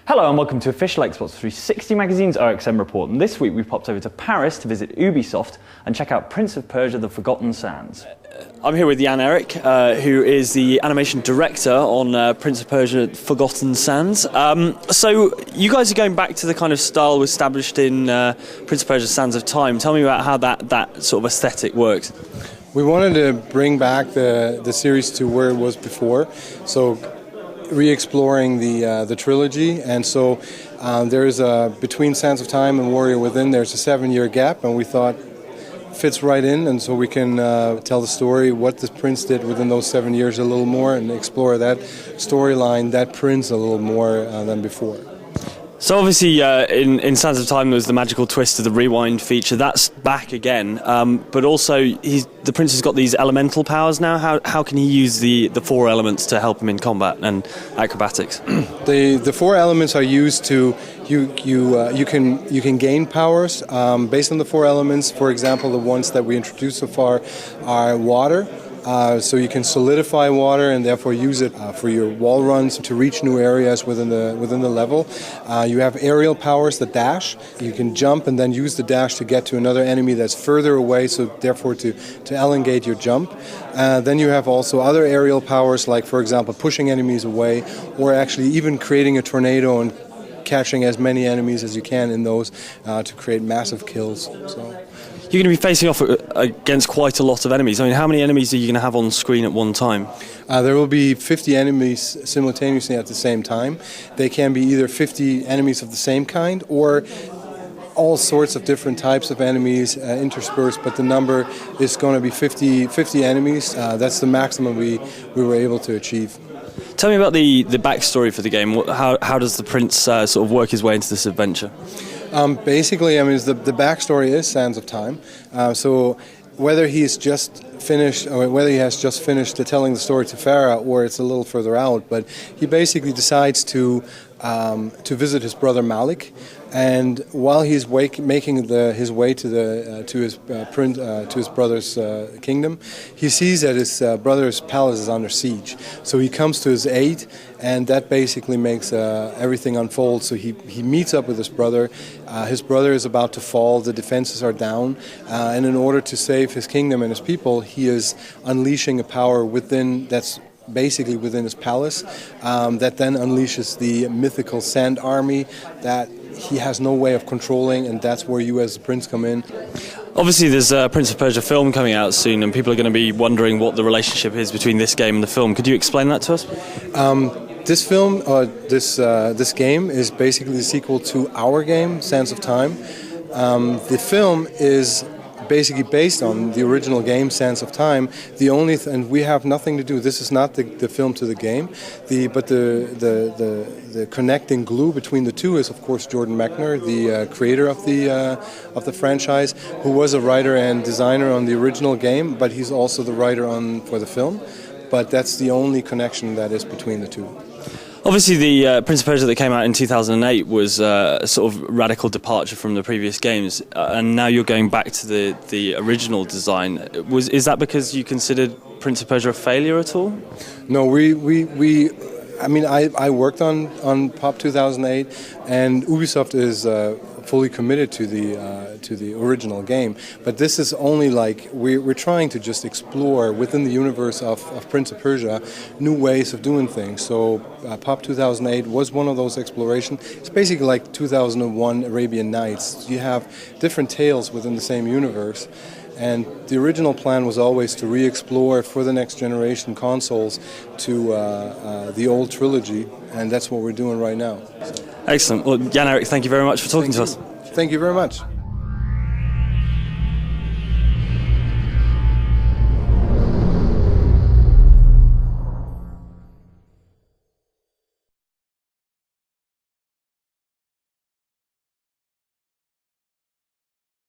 Hello and welcome to official Xbox 360 Magazine's OXM report, and this week we popped over to Paris to visit Ubisoft and check out Prince of Persia: The Forgoten Sands. I'm here with Jan Erik, who is the animation director on Prince of Persia: Forgoten Sands. So you guys are going back to the kind of style established in Prince of Persia: Sands of Time. Tell me about how that sort of aesthetic works. We wanted to bring back the series to where it was before, so re-exploring the trilogy, and so there's between Sands of Time and Warrior Within there's a 7-year gap, and we thought fits right in, and so we can tell the story what the prince did within those 7 years a little more and explore that storyline, that prince a little more than before. So obviously in Sands of Time there was the magical twist of the rewind feature. That's back again, but also the prince has got these elemental powers now. How can he use the 4 elements to help him in combat and acrobatics? The 4 elements are used to you can gain powers based on the 4 elements. For example, the ones that we introduced so far are water. So you can solidify water and therefore use it for your wall runs to reach new areas within the level. You have aerial powers, the dash. You can jump and then use the dash to get to another enemy that's further away, so therefore to elongate your jump. Then you have also other aerial powers, like for example pushing enemies away, or actually even creating a tornado and catching as many enemies as you can in those to create massive kills. So you're going to be facing off against quite a lot of enemies. I mean, how many enemies are you going to have on screen at one time? There will be 50 enemies simultaneously at the same time. They can be either 50 enemies of the same kind or all sorts of different types of enemies interspersed, but the number is going to be 50 enemies. That's the maximum we were able to achieve. Tell me about the backstory for the game. How does the prince sort of work his way into this adventure? Basically, I mean, the backstory is Sands of Time. So whether he has just finished telling the story to Farah, or it's a little further out, but he basically decides to visit his brother Malik. And while he's making his way to his brother's kingdom, he sees that his brother's palace is under siege. So he comes to his aid, and that basically makes everything unfold. So he meets up with his brother. His brother is about to fall. The defenses are down, and in order to save his kingdom and his people, he is unleashing a power that's basically within his palace that then unleashes the mythical sand army that he has no way of controlling, and that's where you as the prince come in. Obviously there's a Prince of Persia film coming out soon, and people are going to be wondering what the relationship is between this game and the film. Could you explain that to us? This film, this game is basically the sequel to our game, Sands of Time. The film is basically based on the original game, Sands of Time. And we have nothing to do. This is not the film to the game. But the connecting glue between the two is, of course, Jordan Mechner, the creator of the franchise, who was a writer and designer on the original game, but he's also the writer for the film. But that's the only connection that is between the two. Obviously, the Prince of Persia that came out in 2008 was a sort of radical departure from the previous games, and now you're going back to the original design. Is that because you considered Prince of Persia a failure at all? No, I worked on POP 2008, and Ubisoft is fully committed to the original game. But this is only like we're trying to just explore within the universe of Prince of Persia new ways of doing things. So POP 2008 was one of those explorations. It's basically like 2001 Arabian Nights. You have different tales within the same universe. And the original plan was always to re-explore for the next generation consoles to the old trilogy, and that's what we're doing right now. So. Excellent. Well, Jan Erik, thank you very much for talking to us. Thank you very much.